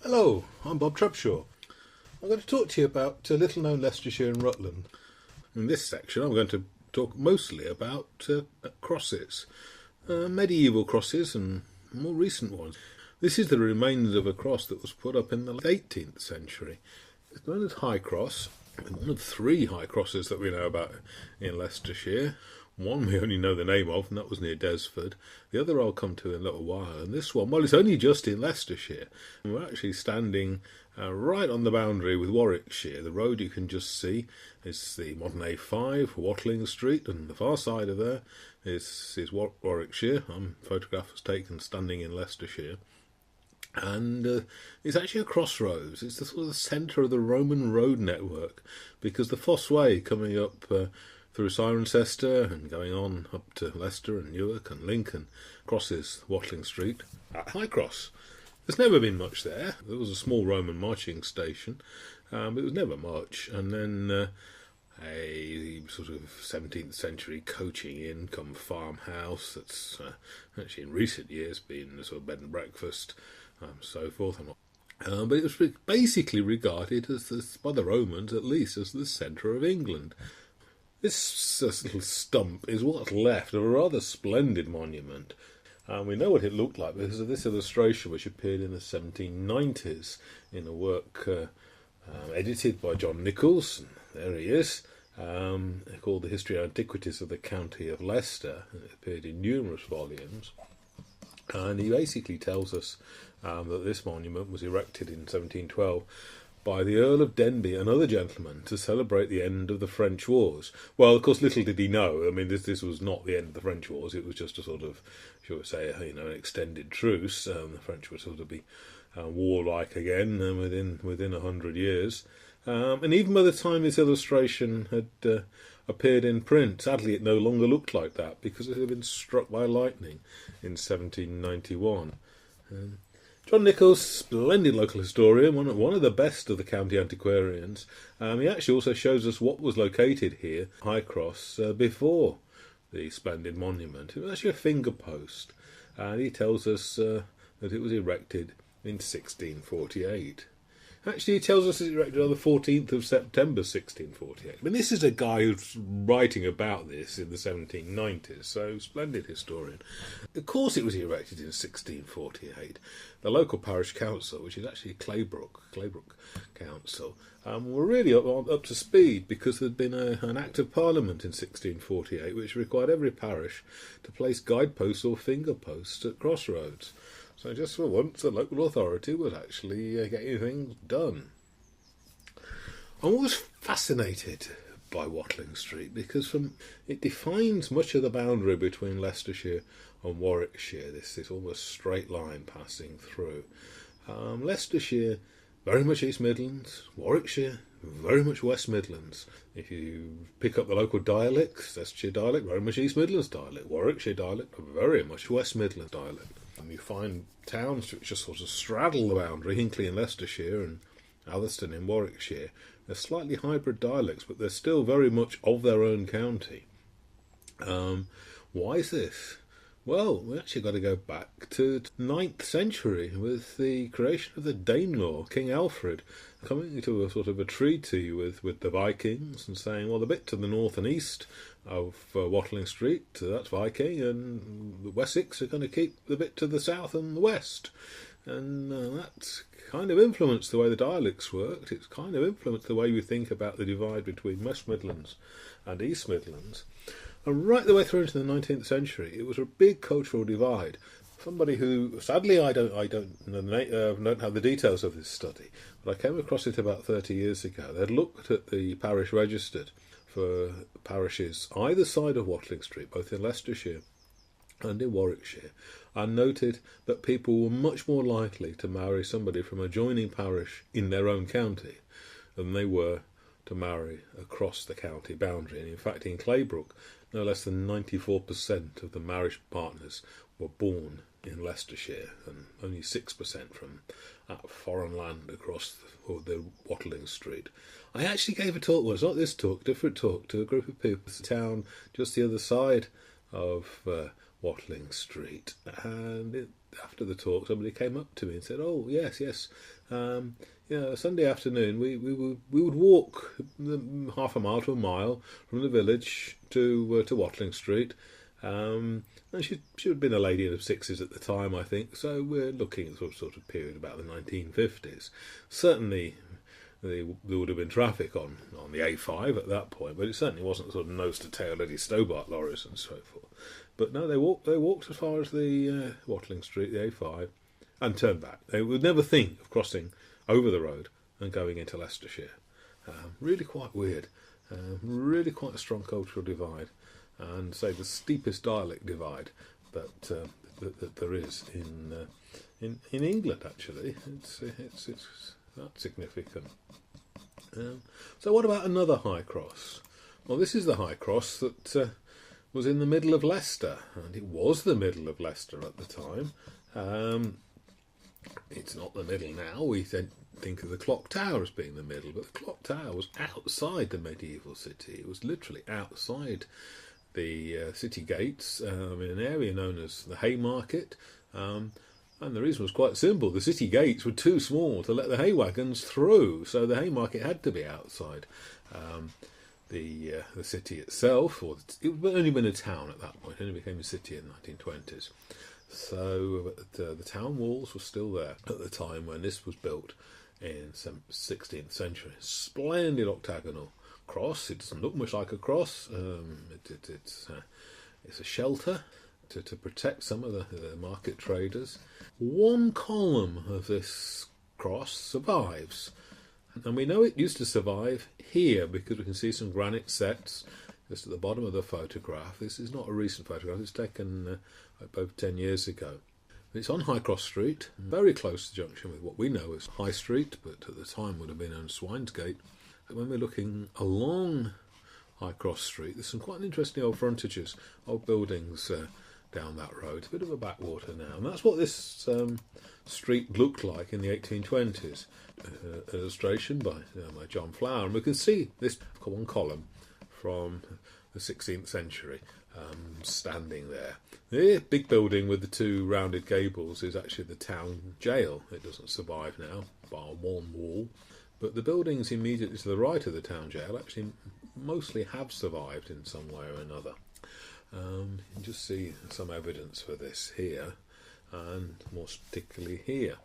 Hello, I'm Bob Trubshaw. I'm going to talk to you about Little-known Leicestershire and Rutland. In this section I'm going to talk mostly about crosses, medieval crosses and more recent ones. This is the remains of a cross that was put up in the 18th century. It's known as High Cross, one of three high crosses that we know about in Leicestershire. One we only know the name of, and that was near Desford. The other I'll come to in a little while. And this one, well, it's only just in Leicestershire. We're actually standing right on the boundary with Warwickshire. The road you can just see is the modern A5, Watling Street, and the far side of there is Warwickshire. Photograph was taken standing in Leicestershire. And it's actually a crossroads. It's the sort of centre of the Roman road network, because the Fosse Way coming up through Cirencester and going on up to Leicester and Newark and Lincoln crosses Watling Street at High Cross. There's never been much there. There was a small Roman marching station, but it was never much. And then a sort of 17th century coaching inn come farmhouse that's actually in recent years been a sort of bed and breakfast, so forth. But it was basically regarded as by the Romans at least as the centre of England. This little stump is what's left of a rather splendid monument. We know what it looked like because of this illustration, which appeared in the 1790s in a work edited by John Nichols. There he is, called The History and Antiquities of the County of Leicester. It appeared in numerous volumes. And he basically tells us that this monument was erected in 1712 by the Earl of Denbigh and other gentlemen to celebrate the end of the French wars. Well, of course, little did he know. I mean, this was not the end of the French wars. It was just a sort of, shall we say, an extended truce. The French would sort of be warlike again within 100 years. And even by the time this illustration had appeared in print, sadly it no longer looked like that because it had been struck by lightning in 1791. John Nichols, splendid local historian, one of the best of the county antiquarians. He actually also shows us what was located here, High Cross, before the splendid monument. It was actually a finger post, and he tells us that it was erected in 1648. Actually, he tells us it's erected on the 14th of September 1648. I mean, this is a guy who's writing about this in the 1790s, so splendid historian. Of course it was erected in 1648. The local parish council, which is actually Claybrook Council, were really up to speed because there'd been an Act of Parliament in 1648 which required every parish to place guideposts or finger posts at crossroads. So just for once, the local authority was actually getting things done. I'm always fascinated by Watling Street because it defines much of the boundary between Leicestershire and Warwickshire, this almost straight line passing through. Leicestershire, very much East Midlands. Warwickshire, very much West Midlands. If you pick up the local dialects, Leicestershire dialect, very much East Midlands dialect. Warwickshire dialect, very much West Midlands dialect. And you find towns which just sort of straddle the boundary, Hinckley in Leicestershire and Atherstone in Warwickshire. They're slightly hybrid dialects, but they're still very much of their own county. Why is this? Well, we actually got to go back to the 9th century with the creation of the Danelaw, King Alfred, coming to a sort of a treaty with the Vikings and saying, well, the bit to the north and east of Watling Street, that's Viking, and the Wessex are going to keep the bit to the south and the west. And that's kind of influenced the way the dialects worked. It's kind of influenced the way we think about the divide between West Midlands and East Midlands. And right the way through into the 19th century, it was a big cultural divide. Somebody who, sadly, I don't have the details of this study, but I came across it about 30 years ago. They'd looked at the parish registered for parishes either side of Watling Street, both in Leicestershire and in Warwickshire, and noted that people were much more likely to marry somebody from a adjoining parish in their own county than they were to marry across the county boundary. And in fact, in Claybrook, no less than 94% of the marriage partners were born in Leicestershire, and only 6% from foreign land across the Watling Street. I actually gave a talk, well, it's not this talk, different talk, to a group of people in the town just the other side of Watling Street, and after the talk, somebody came up to me and said, "Oh, yes, yes. Sunday afternoon we would walk half a mile to a mile from the village to Watling Street." And she had been a lady in her 60s at the time, I think. So we're looking at sort of period about the 1950s. Certainly, there would have been traffic on the A5 at that point, but it certainly wasn't sort of nose to tail Eddie Stobart lorries and so forth. But no, they walked as far as the Watling Street, the A5, and turned back. They would never think of crossing over the road and going into Leicestershire. Really quite weird. Really quite a strong cultural divide, and say the steepest dialect divide that there is in England. Actually, it's that significant. So what about another high cross? Well, this is the high cross that was in the middle of Leicester, and it was the middle of Leicester at the time. It's not the middle now. We think of the clock tower as being the middle, but the clock tower was outside the medieval city. It was literally outside the city gates, in an area known as the Haymarket. And the reason was quite simple. The city gates were too small to let the hay wagons through, so the Haymarket had to be outside the city itself. It had only been a town at that point. It only became a city in the 1920s. So the town walls were still there at the time when this was built in the 16th century. Splendid octagonal cross. It doesn't look much like a cross. It's a shelter to protect some of the market traders. One column of this cross survives, and we know it used to survive here because we can see some granite sets just at the bottom of the photograph. This is not a recent photograph, it's taken over 10 years ago. It's on High Cross Street, very close to the junction with what we know as High Street, but at the time would have been on Swinesgate. When we're looking along High Cross Street, there's some quite interesting old frontages, old buildings down that road. It's a bit of a backwater now, and that's what this street looked like in the 1820s. Illustration by John Flower, and we can see this one column from the 16th century standing there. The big building with the two rounded gables is actually the town jail. It doesn't survive now, bar one wall, but the buildings immediately to the right of the town jail actually mostly have survived in some way or another. You can just see some evidence for this here, and more particularly here.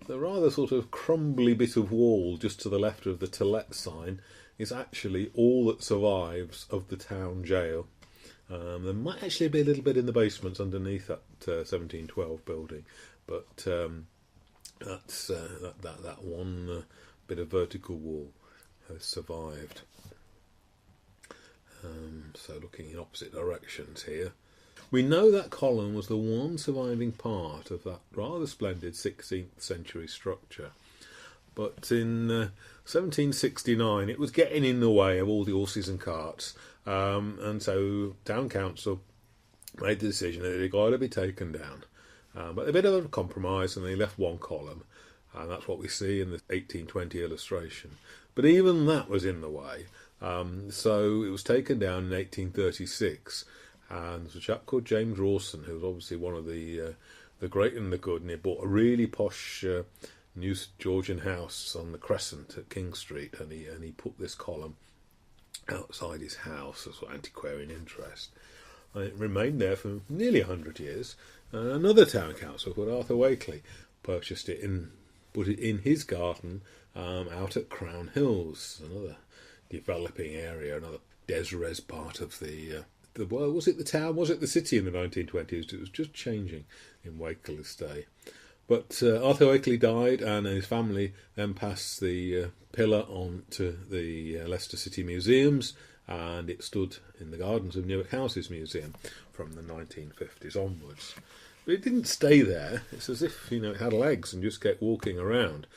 The rather sort of crumbly bit of wall just to the left of the To Let sign is actually all that survives of the town jail. There might actually be a little bit in the basements underneath that 1712 building, but that's that one bit of vertical wall has survived. So looking in opposite directions here, we know that column was the one surviving part of that rather splendid 16th century structure. But in 1769 it was getting in the way of all the horses and carts, and so Town Council made the decision that it had got to be taken down. But a bit of a compromise, and they left one column, and that's what we see in the 1820 illustration. But even that was in the way. So it was taken down in 1836, and there's a chap called James Rawson, who was obviously one of the great and the good, and he bought a really posh new Georgian house on the Crescent at King Street, and he put this column outside his house as antiquarian interest. And it remained there for nearly 100 years. Another town council called Arthur Wakeley purchased it and put it in his garden out at Crown Hills, another developing area, another Desres part of the world. Was it the town? Was it the city in the 1920s? It was just changing in Wakeley's day. But Arthur Wakeley died, and his family then passed the pillar on to the Leicester City Museums, and it stood in the gardens of Newark Houses Museum from the 1950s onwards. But it didn't stay there. It's as if it had legs and just kept walking around.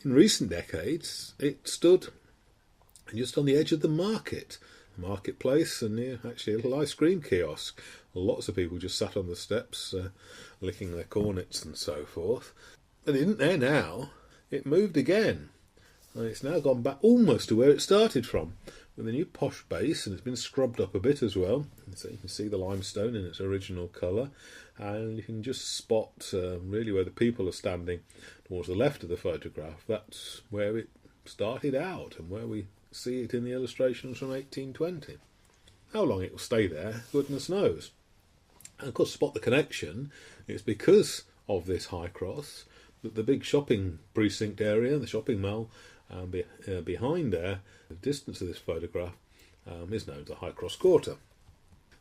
In recent decades, it stood just on the edge of the marketplace, and near actually a little ice cream kiosk. Lots of people just sat on the steps, licking their cornets and so forth. But it isn't there now. It moved again, and it's now gone back almost to where it started from, with a new posh base, and it's been scrubbed up a bit as well. So you can see the limestone in its original colour. and you can just spot really where the people are standing towards the left of the photograph. That's where it started out and where we see it in the illustrations from 1820. How long it will stay there, goodness knows. And of course, spot the connection. It's because of this high cross that the big shopping precinct area, the shopping mall, behind there, the distance of this photograph, is known as the High Cross Quarter.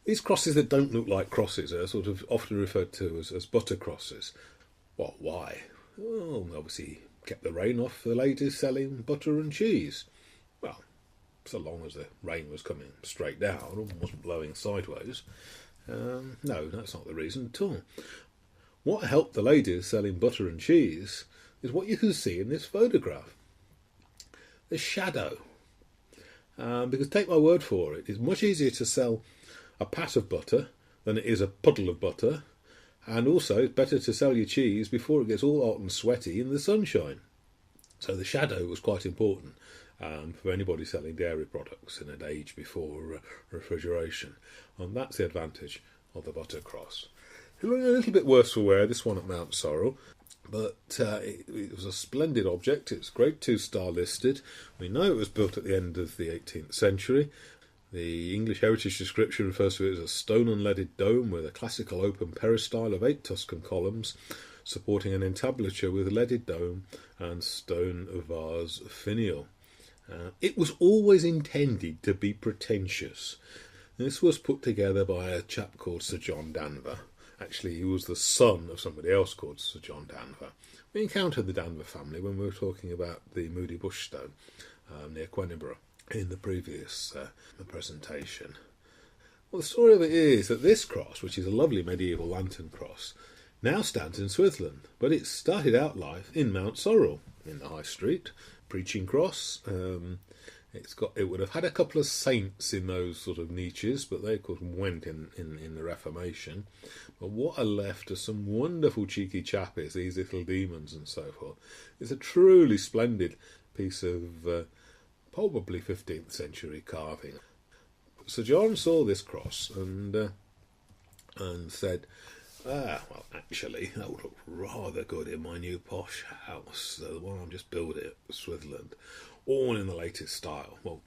These crosses that don't look like crosses are sort of often referred to as butter crosses. Well, why? Well, obviously kept the rain off the ladies selling butter and cheese. Well, so long as the rain was coming straight down and wasn't blowing sideways. No, that's not the reason at all. What helped the ladies selling butter and cheese is what you can see in this photograph. The shadow. Because take my word for it, it's much easier to sell a pat of butter than it is a puddle of butter, and also it's better to sell your cheese before it gets all hot and sweaty in the sunshine. So the shadow was quite important for anybody selling dairy products in an age before refrigeration, and that's the advantage of the butter cross. It looked a little bit worse for wear, this one at Mount Sorel, but it was a splendid object. It's Grade 2 star listed. We know it was built at the end of the 18th century. The English Heritage Description refers to it as a stone unleaded dome with a classical open peristyle of 8 Tuscan columns, supporting an entablature with leaded dome and stone vase finial. It was always intended to be pretentious. This was put together by a chap called Sir John Danver. Actually, he was the son of somebody else called Sir John Danver. We encountered the Danver family when we were talking about the Moody Bush Stone near Queniborough in the previous presentation. Well, the story of it is that this cross, which is a lovely medieval lantern cross, now stands in Switzerland, but it started out life in Mount Sorel, in the High Street, preaching cross. It would have had a couple of saints in those sort of niches, but they of course went in the Reformation. But what are left are some wonderful cheeky chappies, these little demons and so forth. It's a truly splendid piece of probably 15th century carving. Sir John saw this cross and said, well, actually, that would look rather good in my new posh house, the one I'm just building at Switzerland, all in the latest style. Well,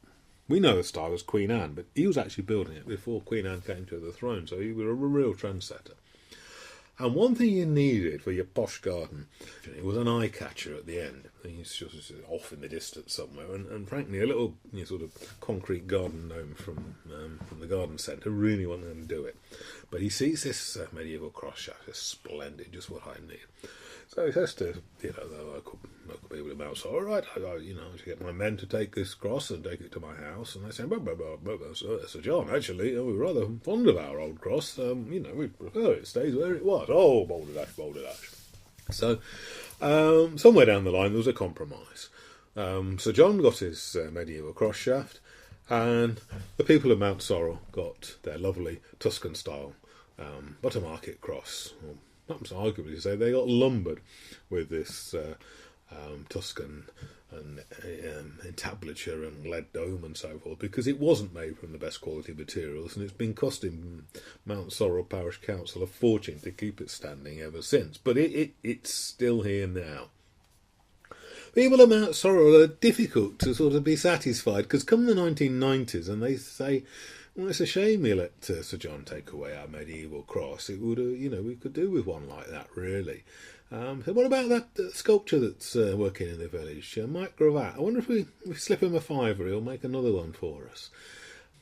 we know the style as Queen Anne, but he was actually building it before Queen Anne came to the throne, so he was a real trendsetter. And one thing you needed for your posh garden was an eye catcher at the end. He's just off in the distance somewhere, and frankly, a little sort of concrete garden gnome from the garden centre really wanted him to do it. But he sees this medieval cross shaft, it's splendid, just what I need. So he says to the local people in Mount Sorel, all right, I should get my men to take this cross and take it to my house. And they say, Sir John, actually, we're rather fond of our old cross. We prefer it stays where it was. Oh, balderdash. So somewhere down the line there was a compromise. Sir John got his medieval cross shaft, and the people of Mount Sorel got their lovely Tuscan-style Buttermarket cross. Perhaps arguably say they got lumbered with this Tuscan and entablature and lead dome and so forth, because it wasn't made from the best quality materials, and it's been costing Mount Sorel Parish Council a fortune to keep it standing ever since. But it's still here now. People at Mount Sorel are difficult to sort of be satisfied, because come the 1990s and they say, well, it's a shame we let Sir John take away our medieval cross. It would, we could do with one like that, really. So what about that sculpture that's working in the village, Mike Gravatt? I wonder if we slip him a fiver, he'll make another one for us.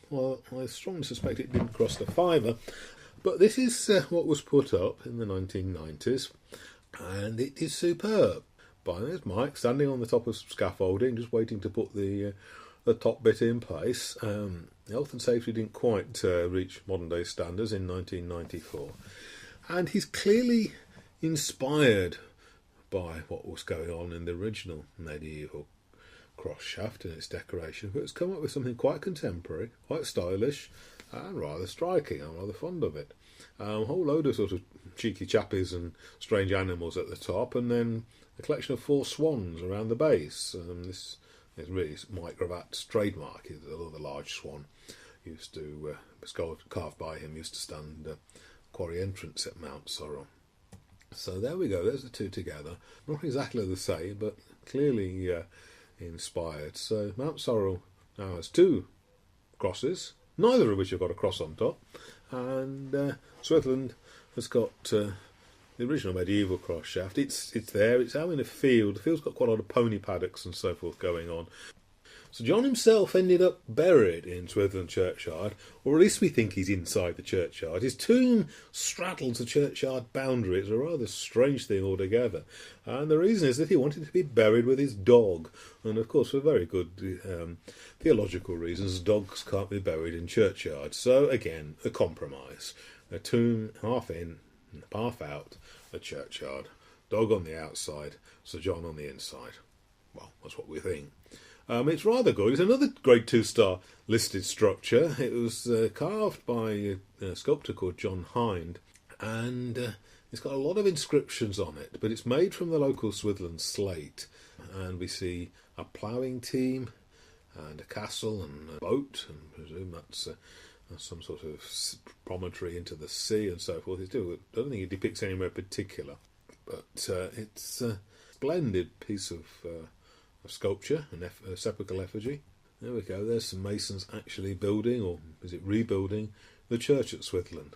Well, I strongly suspect it didn't cross the fiver, but this is what was put up in the 1990s, and it is superb. There's Mike standing on the top of scaffolding, just waiting to put the top bit in place. Health and safety didn't quite reach modern day standards in 1994, and he's clearly inspired by what was going on in the original medieval cross shaft and its decoration, but it's come up with something quite contemporary, quite stylish, and rather striking. I'm rather fond of it. A whole load of sort of cheeky chappies and strange animals at the top, and then a collection of 4 swans around the base. This is really Mike Gravatt's trademark. The large swan used to, carved by him, used to stand quarry entrance at Mount Sorel. So there we go, there's the two together. Not exactly the same, but clearly inspired. So Mount Sorel now has two crosses, neither of which have got a cross on top, and Rutland has got the original medieval cross shaft. It's there, it's out in a field. The field's got quite a lot of pony paddocks and so forth going on. So John himself ended up buried in Rutland churchyard, or at least we think he's inside the churchyard. His tomb straddles the churchyard boundary. It's a rather strange thing altogether. And the reason is that he wanted to be buried with his dog. And of course, for very good theological reasons, dogs can't be buried in churchyards. So again, a compromise. A tomb half in, half out, a churchyard. Dog on the outside, Sir John on the inside. Well, that's what we think. It's rather good. It's another grade 2-star listed structure. It was carved by a sculptor called John Hind, and it's got a lot of inscriptions on it, but it's made from the local Swithland slate. And we see a ploughing team and a castle and a boat, and I presume that's some sort of promontory into the sea and so forth. I don't think it depicts anywhere particular, but it's a splendid piece of sculpture, a sepulchral effigy. There we go, there's some masons actually building, or is it rebuilding, the church at Swithland.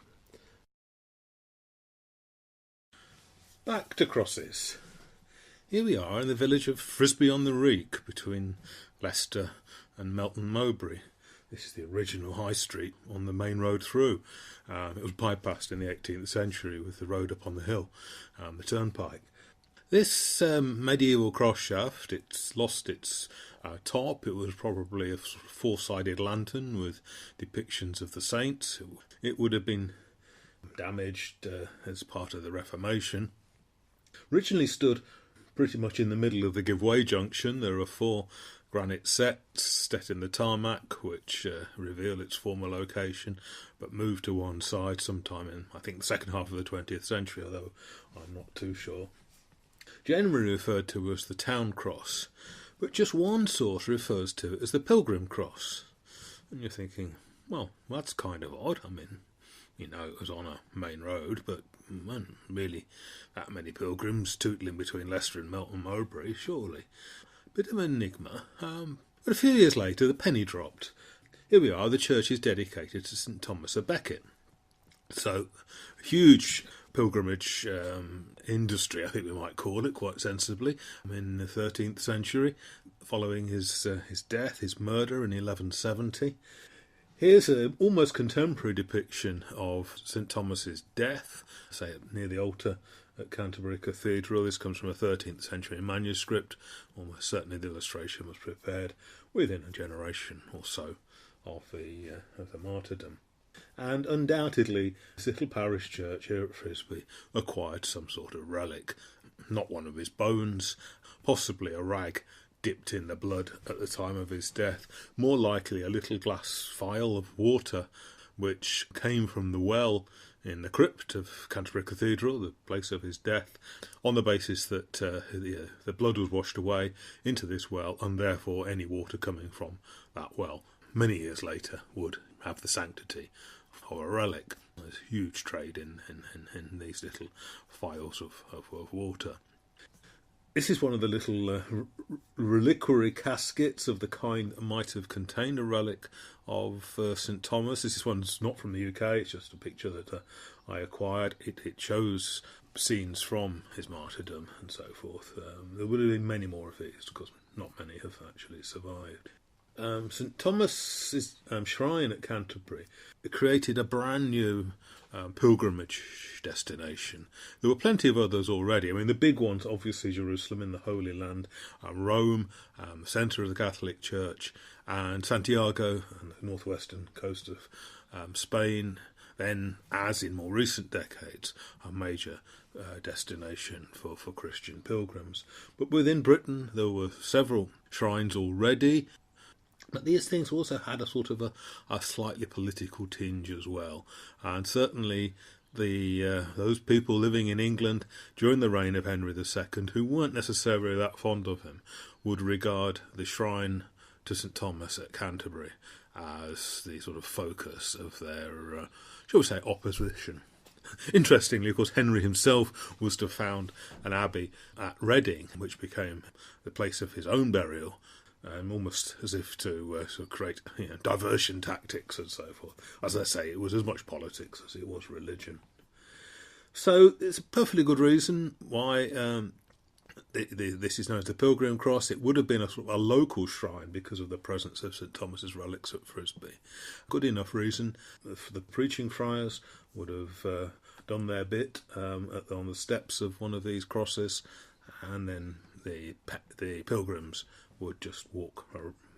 Back to crosses. Here we are in the village of Frisby-on-the-Reek, between Leicester and Melton Mowbray. This is the original high street on the main road through. It was bypassed in the 18th century with the road up on the hill, the turnpike. This medieval cross shaft, it's lost its top. It was probably a sort of four-sided lantern with depictions of the saints. It would have been damaged as part of the Reformation. Originally stood pretty much in the middle of the give-way junction. There are 4 granite sets set in the tarmac which reveal its former location, but moved to one side sometime in, I think, the second half of the 20th century, although I'm not too sure. Generally referred to as the town cross, but just one source refers to it as the pilgrim cross. And you're thinking, well, that's kind of odd. I mean, you know, it was on a main road, but man, really that many pilgrims tootling between Leicester and Melton Mowbray, surely. Bit of an enigma. But a few years later, the penny dropped. Here we are, the church is dedicated to St Thomas a Becket. So, a huge pilgrimage industry, I think we might call it, quite sensibly, in the 13th century, following his death, his murder in 1170. Here's an almost contemporary depiction of St Thomas's death, say near the altar at Canterbury Cathedral. This comes from a 13th century manuscript. Almost certainly the illustration was prepared within a generation or so of the martyrdom. And undoubtedly, this little parish church here at Frisby acquired some sort of relic. Not one of his bones, possibly a rag dipped in the blood at the time of his death. More likely a little glass phial of water which came from the well in the crypt of Canterbury Cathedral, the place of his death, on the basis that the blood was washed away into this well, and therefore any water coming from that well many years later would have the sanctity of a relic. There's huge trade in these little phials of water. This is one of the little reliquary caskets of the kind that might have contained a relic of St Thomas. This one's not from the UK, it's just a picture that I acquired. It shows scenes from his martyrdom and so forth. There would have been many more of these, because not many have actually survived. St Thomas's shrine at Canterbury created a brand new pilgrimage destination. There were plenty of others already. I mean, the big ones, obviously, Jerusalem in the Holy Land, Rome, centre of the Catholic Church, and Santiago on the northwestern coast of Spain. Then, as in more recent decades, a major destination for Christian pilgrims. But within Britain, there were several shrines already. But these things also had a sort of a slightly political tinge as well. And certainly those people living in England during the reign of Henry II, who weren't necessarily that fond of him, would regard the shrine to St Thomas at Canterbury as the sort of focus of their, shall we say, opposition. Interestingly, of course, Henry himself was to found an abbey at Reading, which became the place of his own burial, almost as if to sort of create diversion tactics and so forth. As I say, it was as much politics as it was religion. So it's a perfectly good reason why this is known as the Pilgrim Cross. It would have been a sort of a local shrine because of the presence of St Thomas's relics at Frisbee. Good enough reason for the preaching friars would have done their bit on the steps of one of these crosses, and then the pilgrims would just walk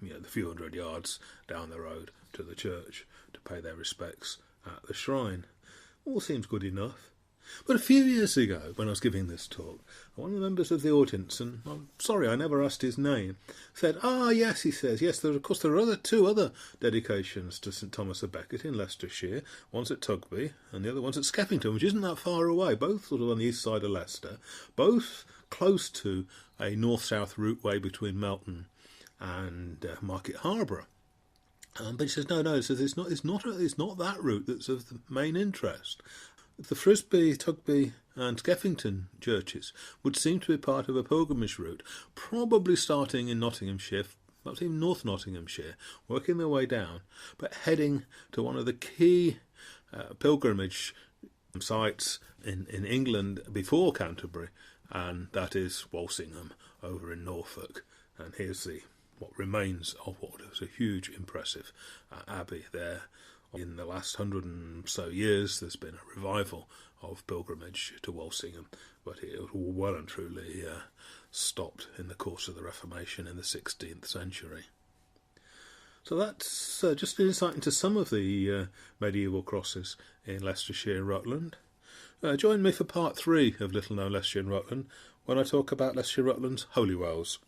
the few hundred yards down the road to the church to pay their respects at the shrine. All seems good enough. But a few years ago, when I was giving this talk, one of the members of the audience, and I'm sorry I never asked his name, said, yes, he says, yes, there are two other dedications to St Thomas of Becket in Leicestershire. One's at Tugby and the other one's at Skeffington, which isn't that far away, both sort of on the east side of Leicester, both close to a north-south routeway between Melton and Market Harborough. But he says, no, he says, it's not that route that's of the main interest. The Frisbee, Tugby and Skeffington churches would seem to be part of a pilgrimage route, probably starting in Nottinghamshire, perhaps even North Nottinghamshire, working their way down, but heading to one of the key pilgrimage sites in England before Canterbury, and that is Walsingham over in Norfolk. And here's what remains of what was a huge, impressive abbey there. In the last 100 and so years, there's been a revival of pilgrimage to Walsingham, but it was well and truly stopped in the course of the Reformation in the 16th century. So that's just an insight into some of the medieval crosses in Leicestershire and Rutland. Join me for part 3 of Little-known Leicestershire and Rutland when I talk about Leicestershire and Rutland's Holy Wells.